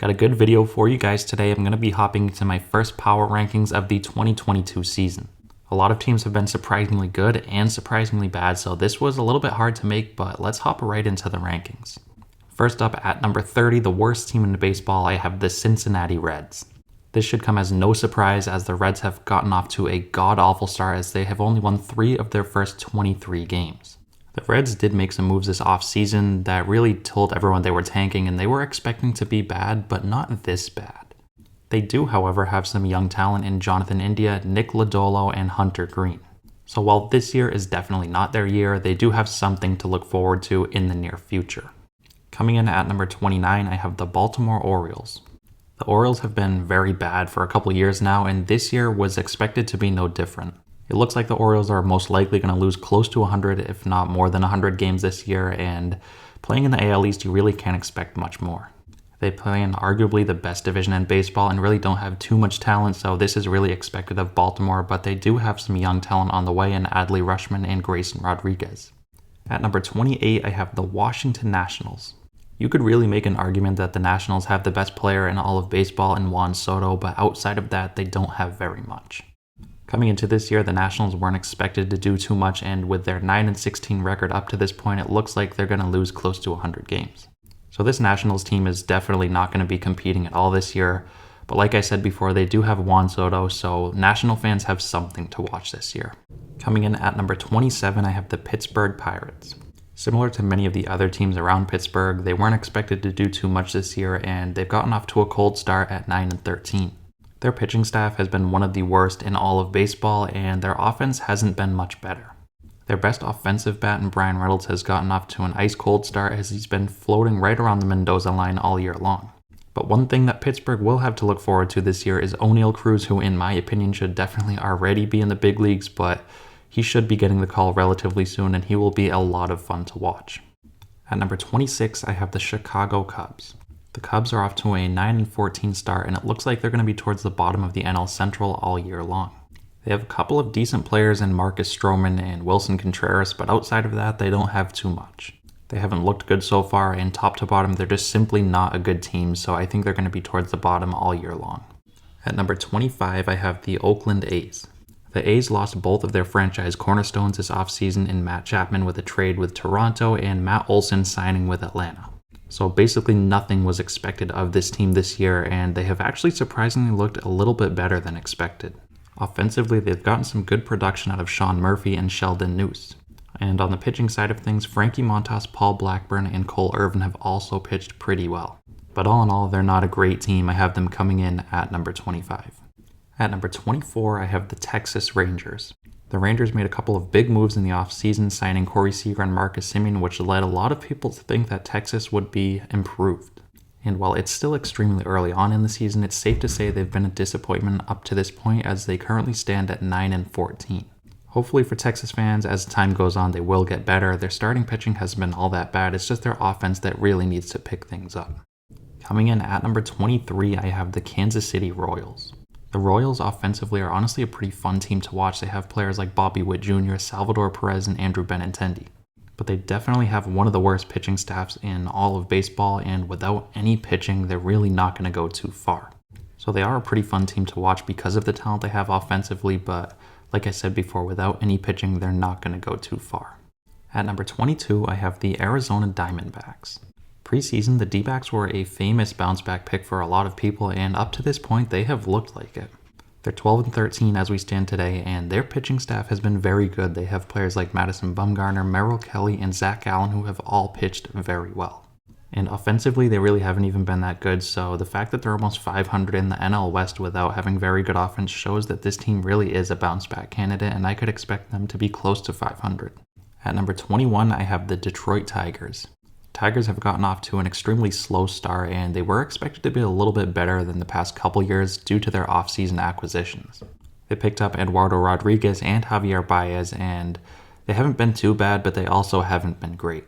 Got a good video for you guys today. I'm going to be hopping into my first power rankings of the 2022 season. A lot of teams have been surprisingly good and surprisingly bad, so this was a little bit hard to make, but let's hop right into the rankings. First up at number 30, the worst team in baseball, I have the Cincinnati Reds. This should come as no surprise as the Reds have gotten off to a god-awful start as they have only won 3 of their first 23 games. The Reds did make some moves this offseason that really told everyone they were tanking and they were expecting to be bad, but not this bad. They do, however, have some young talent in Jonathan India, Nick Lodolo, and Hunter Green. So while this year is definitely not their year, they do have something to look forward to in the near future. Coming in at number 29, I have the Baltimore Orioles. The Orioles have been very bad for a couple years now, and this year was expected to be no different. It looks like the Orioles are most likely going to lose close to 100, if not more than 100 games this year, and playing in the AL East, you really can't expect much more. They play in arguably the best division in baseball and really don't have too much talent, so this is really expected of Baltimore, but they do have some young talent on the way in Adley Rutschman and Grayson Rodriguez. At number 28, I have the Washington Nationals. You could really make an argument that the Nationals have the best player in all of baseball in Juan Soto, but outside of that, they don't have very much. Coming into this year, the Nationals weren't expected to do too much, and with their 9-16 record up to this point, it looks like they're going to lose close to 100 games. So this Nationals team is definitely not going to be competing at all this year, but like I said before, they do have Juan Soto, so National fans have something to watch this year. Coming in at number 27, I have the Pittsburgh Pirates. Similar to many of the other teams around Pittsburgh, they weren't expected to do too much this year, and they've gotten off to a cold start at 9-13. Their pitching staff has been one of the worst in all of baseball, and their offense hasn't been much better. Their best offensive bat in Brian Reynolds has gotten off to an ice-cold start as he's been floating right around the Mendoza line all year long. But one thing that Pittsburgh will have to look forward to this year is O'Neal Cruz, who in my opinion should definitely already be in the big leagues, but he should be getting the call relatively soon, and he will be a lot of fun to watch. At number 26, I have the Chicago Cubs. The Cubs are off to a 9-14 start, and it looks like they're going to be towards the bottom of the NL Central all year long. They have a couple of decent players in Marcus Stroman and Wilson Contreras, but outside of that, they don't have too much. They haven't looked good so far, and top to bottom, they're just simply not a good team, so I think they're going to be towards the bottom all year long. At number 25, I have the Oakland A's. The A's lost both of their franchise cornerstones this offseason in Matt Chapman with a trade with Toronto and Matt Olson signing with Atlanta. So basically nothing was expected of this team this year, and they have actually surprisingly looked a little bit better than expected. Offensively, they've gotten some good production out of Sean Murphy and Sheldon Neuse. And on the pitching side of things, Frankie Montas, Paul Blackburn, and Cole Irvin have also pitched pretty well. But all in all, they're not a great team. I have them coming in at number 25. At number 24, I have the Texas Rangers. The Rangers made a couple of big moves in the offseason, signing Corey Seager and Marcus Semien, which led a lot of people to think that Texas would be improved. And while it's still extremely early on in the season, it's safe to say they've been a disappointment up to this point as they currently stand at 9-14. Hopefully for Texas fans, as time goes on, they will get better. Their starting pitching hasn't been all that bad. It's just their offense that really needs to pick things up. Coming in at number 23, I have the Kansas City Royals. The Royals offensively are honestly a pretty fun team to watch. They have players like Bobby Witt Jr., Salvador Perez, and Andrew Benintendi. But they definitely have one of the worst pitching staffs in all of baseball, and without any pitching, they're really not going to go too far. So they are a pretty fun team to watch because of the talent they have offensively, but like I said before, without any pitching, they're not going to go too far. At number 22, I have the Arizona Diamondbacks. Preseason, the D-backs were a famous bounce-back pick for a lot of people, and up to this point, they have looked like it. They're 12-13 as we stand today, and their pitching staff has been very good. They have players like Madison Bumgarner, Merrill Kelly, and Zach Allen who have all pitched very well. And offensively, they really haven't even been that good, so the fact that they're almost 500 in the NL West without having very good offense shows that this team really is a bounce-back candidate, and I could expect them to be close to 500. At number 21, I have the Detroit Tigers. Tigers have gotten off to an extremely slow start, and they were expected to be a little bit better than the past couple years due to their offseason acquisitions. They picked up Eduardo Rodriguez and Javier Baez, and they haven't been too bad, but they also haven't been great.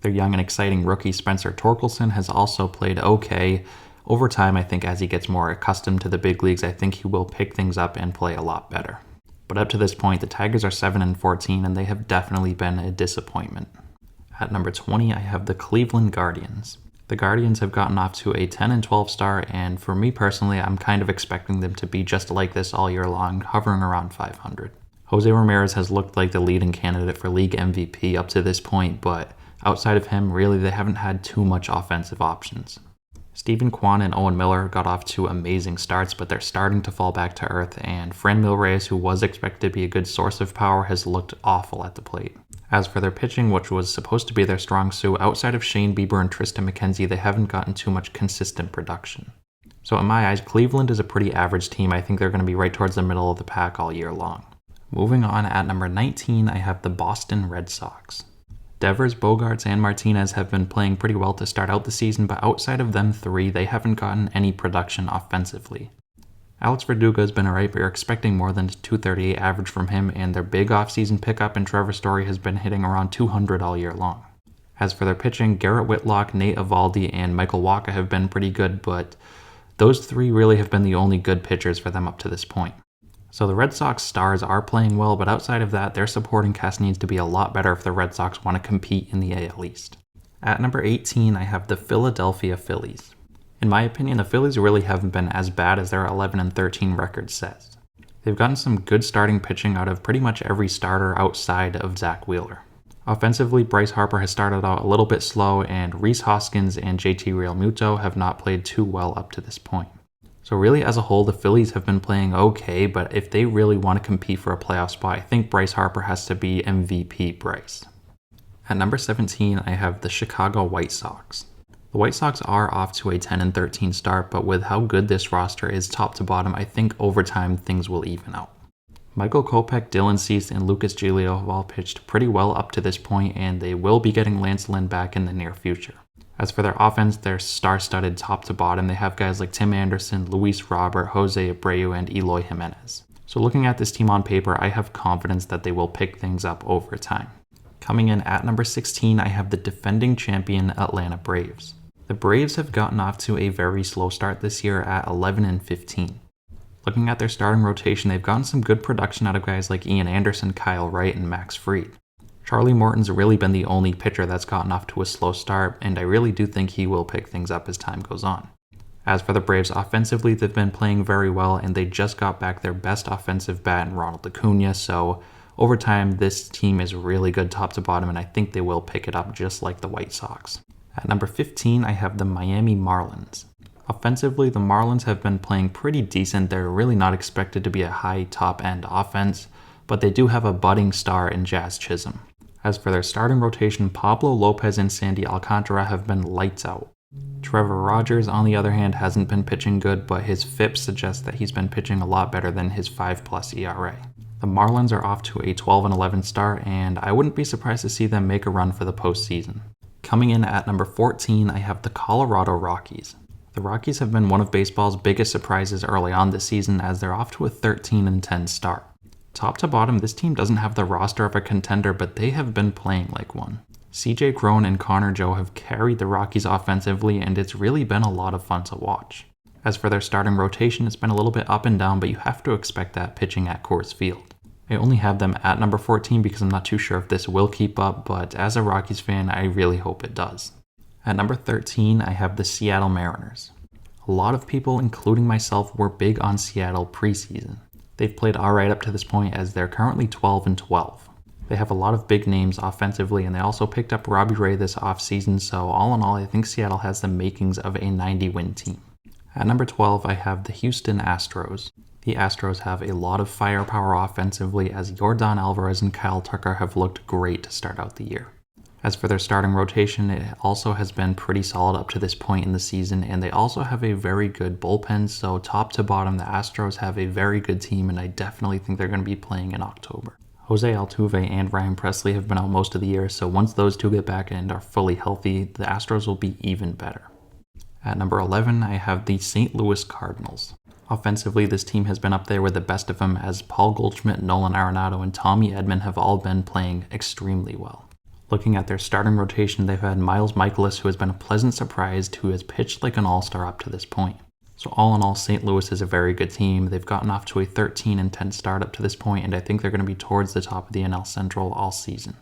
Their young and exciting rookie Spencer Torkelson has also played okay. Over time, I think as he gets more accustomed to the big leagues, I think he will pick things up and play a lot better. But up to this point, the Tigers are 7-14, and they have definitely been a disappointment. At number 20, I have the Cleveland Guardians. The Guardians have gotten off to a 10 and 12 start, and for me personally, I'm kind of expecting them to be just like this all year long, hovering around 500. Jose Ramirez has looked like the leading candidate for league MVP up to this point, but outside of him, really they haven't had too much offensive options. Stephen Kwan and Owen Miller got off to amazing starts, but they're starting to fall back to earth, and Franmil Reyes, who was expected to be a good source of power, has looked awful at the plate. As for their pitching, which was supposed to be their strong suit, outside of Shane Bieber and Tristan McKenzie, they haven't gotten too much consistent production. So in my eyes, Cleveland is a pretty average team. I think they're going to be right towards the middle of the pack all year long. Moving on, at number 19, I have the Boston Red Sox. Devers, Bogarts, and Martinez have been playing pretty well to start out the season, but outside of them three, they haven't gotten any production offensively. Alex Verdugo has been alright, but you're expecting more than a 238 average from him, and their big offseason pickup in Trevor Story has been hitting around 200 all year long. As for their pitching, Garrett Whitlock, Nate Eovaldi, and Michael Wacha have been pretty good, but those three really have been the only good pitchers for them up to this point. So the Red Sox stars are playing well, but outside of that, their supporting cast needs to be a lot better if the Red Sox want to compete in the AL East. At number 18, I have the Philadelphia Phillies. In my opinion, the Phillies really haven't been as bad as their 11 and 13 record says. They've gotten some good starting pitching out of pretty much every starter outside of Zach Wheeler. Offensively, Bryce Harper has started out a little bit slow, and Rhys Hoskins and JT Realmuto have not played too well up to this point. So really, as a whole, the Phillies have been playing okay, but if they really want to compete for a playoff spot, I think Bryce Harper has to be MVP Bryce. At number 17, I have the Chicago White Sox. The White Sox are off to a 10 and 13 start, but with how good this roster is top to bottom, I think over time things will even out. Michael Kopech, Dylan Cease, and Lucas Giolito have all pitched pretty well up to this point, and they will be getting Lance Lynn back in the near future. As for their offense, they're star-studded top to bottom. They have guys like Tim Anderson, Luis Robert, Jose Abreu, and Eloy Jimenez. So looking at this team on paper, I have confidence that they will pick things up over time. Coming in at number 16, I have the defending champion Atlanta Braves. The Braves have gotten off to a very slow start this year at 11 and 15. Looking at their starting rotation, they've gotten some good production out of guys like Ian Anderson, Kyle Wright, and Max Fried. Charlie Morton's really been the only pitcher that's gotten off to a slow start, and I really do think he will pick things up as time goes on. As for the Braves offensively, they've been playing very well, and they just got back their best offensive bat in Ronald Acuna, so over time this team is really good top to bottom, and I think they will pick it up just like the White Sox. At number 15, I have the Miami Marlins. Offensively, the Marlins have been playing pretty decent. They're really not expected to be a high top-end offense, but they do have a budding star in Jazz Chisholm. As for their starting rotation, Pablo Lopez and Sandy Alcantara have been lights out. Trevor Rogers, on the other hand, hasn't been pitching good, but his FIP suggests that he's been pitching a lot better than his 5+ ERA. The Marlins are off to a 12 and 11 start, and I wouldn't be surprised to see them make a run for the postseason. Coming in at number 14, I have the Colorado Rockies. The Rockies have been one of baseball's biggest surprises early on this season, as they're off to a 13 and 10 start. Top to bottom, this team doesn't have the roster of a contender, but they have been playing like one. CJ Cron and Connor Joe have carried the Rockies offensively, and it's really been a lot of fun to watch. As for their starting rotation, it's been a little bit up and down, but you have to expect that pitching at Coors Field. I only have them at number 14 because I'm not too sure if this will keep up, but as a Rockies fan, I really hope it does. At number 13, I have the Seattle Mariners. A lot of people, including myself, were big on Seattle preseason. They've played alright up to this point, as they're currently 12 and 12. They have a lot of big names offensively, and they also picked up Robbie Ray this offseason, so all in all, I think Seattle has the makings of a 90-win team. At number 12, I have the Houston Astros. The Astros have a lot of firepower offensively, as Yordan Alvarez and Kyle Tucker have looked great to start out the year. As for their starting rotation, it also has been pretty solid up to this point in the season, and they also have a very good bullpen, so top to bottom, the Astros have a very good team, and I definitely think they're going to be playing in October. Jose Altuve and Ryan Presley have been out most of the year, so once those two get back and are fully healthy, the Astros will be even better. At number 11, I have the St. Louis Cardinals. Offensively, this team has been up there with the best of them, as Paul Goldschmidt, Nolan Arenado, and Tommy Edman have all been playing extremely well. Looking at their starting rotation, they've had Miles Michaelis, who has been a pleasant surprise, who has pitched like an all-star up to this point. So all in all, St. Louis is a very good team. They've gotten off to a 13 and 10 start up to this point, and I think they're going to be towards the top of the NL Central all season.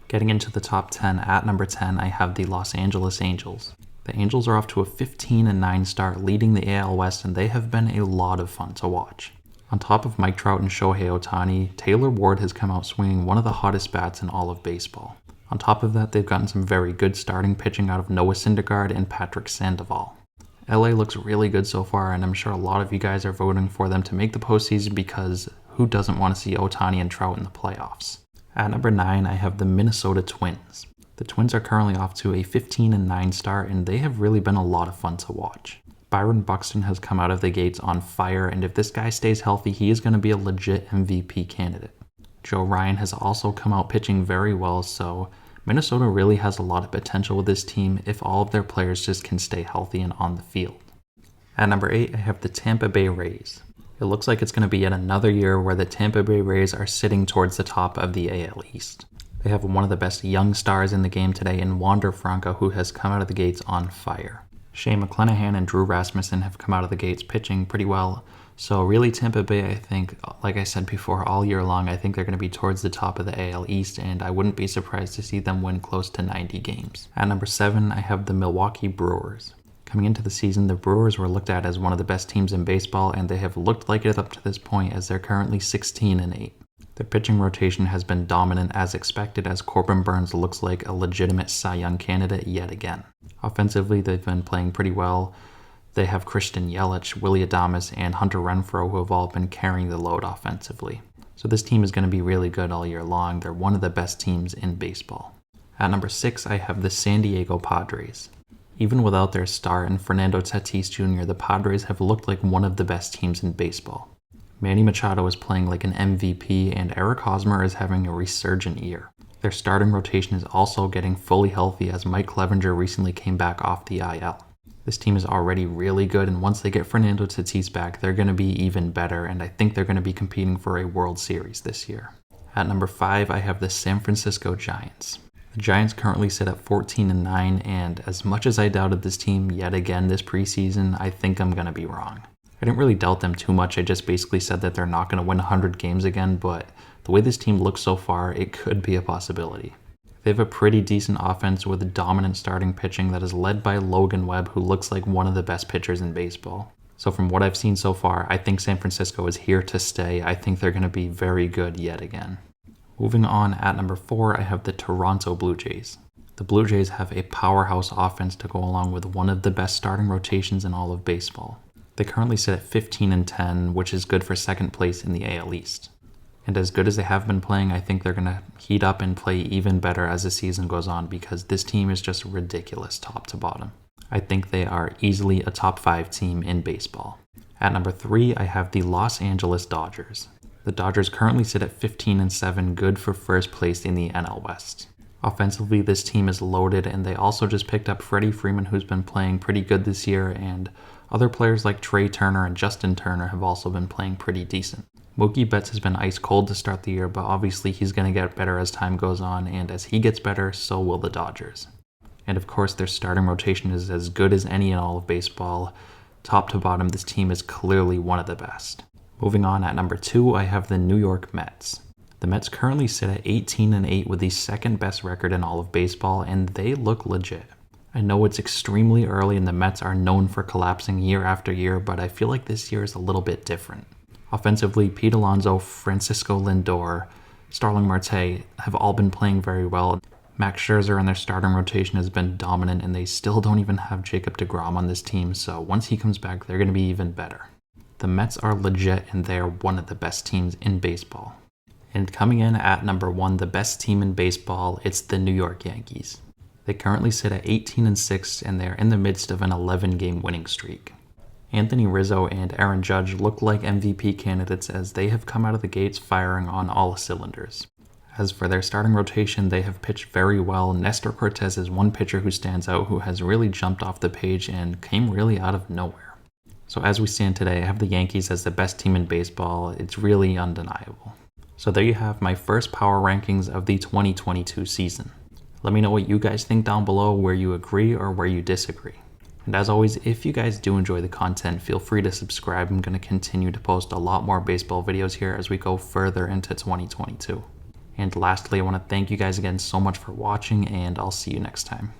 Getting into the top 10, at number 10, I have the Los Angeles Angels. The Angels are off to a 15-9 start, leading the AL West, and they have been a lot of fun to watch. On top of Mike Trout and Shohei Ohtani, Taylor Ward has come out swinging one of the hottest bats in all of baseball. On top of that, they've gotten some very good starting pitching out of Noah Syndergaard and Patrick Sandoval. LA looks really good so far, and I'm sure a lot of you guys are voting for them to make the postseason because who doesn't want to see Ohtani and Trout in the playoffs? At number 9, I have the Minnesota Twins. The Twins are currently off to a 15-9 start, and they have really been a lot of fun to watch. Byron Buxton has come out of the gates on fire, and if this guy stays healthy, he is going to be a legit MVP candidate. Joe Ryan has also come out pitching very well, so Minnesota really has a lot of potential with this team if all of their players just can stay healthy and on the field. At number 8, I have the Tampa Bay Rays. It looks like it's going to be yet another year where the Tampa Bay Rays are sitting towards the top of the AL East. They have one of the best young stars in the game today in Wander Franco, who has come out of the gates on fire. Shane McClanahan and Drew Rasmussen have come out of the gates pitching pretty well. So really Tampa Bay, I think, like I said before, all year long, I think they're going to be towards the top of the AL East, and I wouldn't be surprised to see them win close to 90 games. At number 7, I have the Milwaukee Brewers. Coming into the season, the Brewers were looked at as one of the best teams in baseball, and they have looked like it up to this point as they're currently 16-8. Their pitching rotation has been dominant as expected, as Corbin Burnes looks like a legitimate Cy Young candidate yet again. Offensively, they've been playing pretty well. They have Christian Yelich, Willy Adames, and Hunter Renfroe, who have all been carrying the load offensively. So this team is going to be really good all year long. They're one of the best teams in baseball. At number 6, I have the San Diego Padres. Even without their star and Fernando Tatis Jr., the Padres have looked like one of the best teams in baseball. Manny Machado is playing like an MVP, and Eric Hosmer is having a resurgent year. Their starting rotation is also getting fully healthy as Mike Clevenger recently came back off the IL. This team is already really good, and once they get Fernando Tatis back, they're going to be even better, and I think they're going to be competing for a World Series this year. At number 5, I have the San Francisco Giants. The Giants currently sit at 14-9, and as much as I doubted this team yet again this preseason, I think I'm going to be wrong. I didn't really doubt them too much. I just basically said that they're not going to win 100 games again, but the way this team looks so far, it could be a possibility. They have a pretty decent offense with a dominant starting pitching that is led by Logan Webb, who looks like one of the best pitchers in baseball. So from what I've seen so far, I think San Francisco is here to stay. I think they're going to be very good yet again. Moving on, at number 4, I have the Toronto Blue Jays. The Blue Jays have a powerhouse offense to go along with one of the best starting rotations in all of baseball. They currently sit at 15-10, which is good for second place in the AL East. And as good as they have been playing, I think they're going to heat up and play even better as the season goes on because this team is just ridiculous top to bottom. I think they are easily a top 5 team in baseball. At number 3, I have the Los Angeles Dodgers. The Dodgers currently sit at 15-7, good for first place in the NL West. Offensively, this team is loaded, and they also just picked up Freddie Freeman, who's been playing pretty good this year, and other players like Trey Turner and Justin Turner have also been playing pretty decent. Mookie Betts has been ice cold to start the year, but obviously he's going to get better as time goes on, and as he gets better, so will the Dodgers. And of course, their starting rotation is as good as any in all of baseball. Top to bottom, this team is clearly one of the best. Moving on, at number 2, I have the New York Mets. The Mets currently sit at 18-8 with the second best record in all of baseball, and they look legit. I know it's extremely early and the Mets are known for collapsing year after year, but I feel like this year is a little bit different. Offensively, Pete Alonso, Francisco Lindor, Starling Marte have all been playing very well. Max Scherzer in their starting rotation has been dominant, and they still don't even have Jacob deGrom on this team, so once he comes back, they're going to be even better. The Mets are legit, and they are one of the best teams in baseball. And coming in at number 1, the best team in baseball, it's the New York Yankees. They currently sit at 18-6, and they're in the midst of an 11-game winning streak. Anthony Rizzo and Aaron Judge look like MVP candidates as they have come out of the gates firing on all cylinders. As for their starting rotation, they have pitched very well. Nestor Cortez is one pitcher who stands out, who has really jumped off the page and came really out of nowhere. So as we stand today, I have the Yankees as the best team in baseball. It's really undeniable. So there you have my first power rankings of the 2022 season. Let me know what you guys think down below, where you agree or where you disagree. And as always, if you guys do enjoy the content, feel free to subscribe. I'm going to continue to post a lot more baseball videos here as we go further into 2022. And lastly, I want to thank you guys again so much for watching, and I'll see you next time.